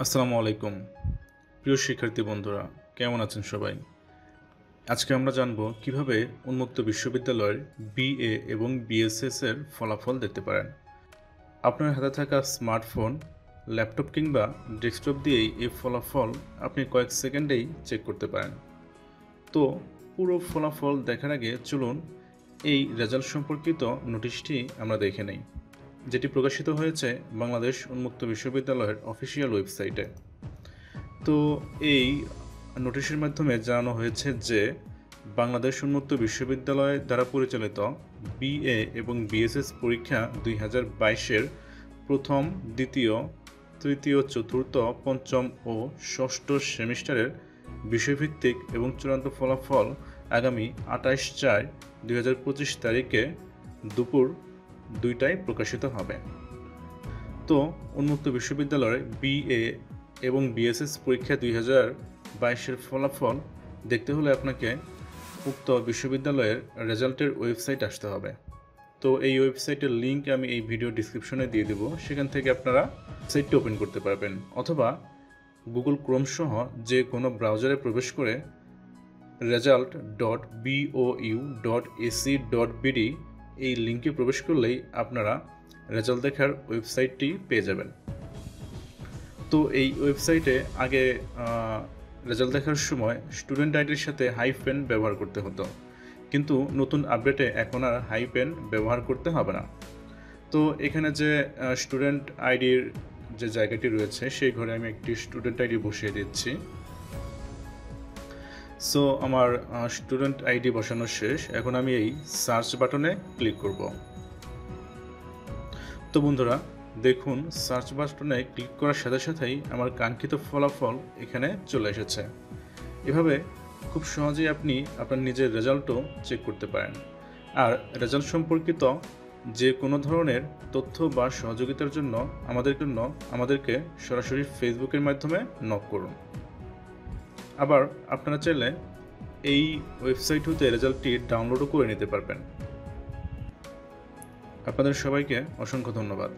আসসালামু আলাইকুম প্রিয় শিক্ষার্থী বন্ধুরা, কেমন আছেন সবাই? আজকে আমরা জানব কিভাবে উন্মুক্ত বিশ্ববিদ্যালয়ের বিএ এবং বিএসএস এর ফলাফল দেখতে পারেন। আপনার হাতে থাকা স্মার্টফোন, ল্যাপটপ কিংবা ডেস্কটপ দিয়েই এই ফলাফল আপনি কয়েক সেকেন্ডেই চেক করতে পারেন। তো পুরো ফলাফল দেখার আগে চলুন এই রেজাল্ট সম্পর্কিত নোটিশটি আমরা দেখে নেই, যেটি প্রকাশিত হয়েছে বাংলাদেশ উন্মুক্ত বিশ্ববিদ্যালয়ের অফিসিয়াল ওয়েবসাইটে। তো এই নোটিশের মাধ্যমে জানানো হয়েছে যে বাংলাদেশ উন্মুক্ত বিশ্ববিদ্যালয় দ্বারা পরিচালিত বিএ এবং বিএসএস পরীক্ষা 2022-এর প্রথম, দ্বিতীয়, তৃতীয়, চতুর্থ, পঞ্চম ও ষষ্ঠ সেমিস্টারের বিষয়ভিত্তিক এবং চূড়ান্ত ফলাফল আগামী 28/4/2025 তারিখে দুপুর 2টায় প্রকাশিত হবে। তো উন্মুক্ত বিশ্ববিদ্যালয়ের বিএ এবং বিএসএস পরীক্ষা 2022-এর ফলাফল দেখতে হলে আপনাকে উক্ত বিশ্ববিদ্যালয়ের রেজাল্টের ওয়েবসাইট আসতে হবে। তো এই ওয়েবসাইটের লিঙ্ক আমি এই ভিডিও ডিসক্রিপশনে দিয়ে দেবো, সেখান থেকে আপনারা সাইটটি ওপেন করতে পারবেন, অথবা গুগল ক্রোম সহ যে কোনো ব্রাউজারে প্রবেশ করে result.bou.ac.bd এই লিঙ্কে প্রবেশ করলেই আপনারা রেজাল্ট দেখার ওয়েবসাইটটি পেয়ে যাবেন। তো এই ওয়েবসাইটে আগে রেজাল্ট দেখার সময় স্টুডেন্ট আইডির সাথে হাইফেন ব্যবহার করতে হতো, কিন্তু নতুন আপডেটে এখন আর হাইফেন ব্যবহার করতে হবে না। তো এখানে যে স্টুডেন্ট আইডির যে জায়গাটি রয়েছে সেই ঘরে আমি একটি স্টুডেন্ট আইডি বসিয়ে দিচ্ছি। সো আমার স্টুডেন্ট আইডি বসানো শেষ। এখন আমি এই সার্চ বাটনে ক্লিক করব। তো বন্ধুরা দেখুন, সার্চ বাটনে ক্লিক করার সাথে সাথেই আমার কাঙ্ক্ষিত ফলাফল এখানে চলে এসেছে। এভাবে খুব সহজেই আপনি আপনার নিজের রেজাল্টও চেক করতে পারেন। আর রেজাল্ট সম্পর্কিত যে কোনো ধরনের তথ্য বা সহযোগিতার জন্য আমাদেরকে সরাসরি ফেসবুকের মাধ্যমে নক করুন। আবার আপনারা চাইলে এই ওয়েবসাইট হতে রেজাল্টটি ডাউনলোডও করে নিতে পারবেন। আপনাদের সবাইকে অসংখ্য ধন্যবাদ।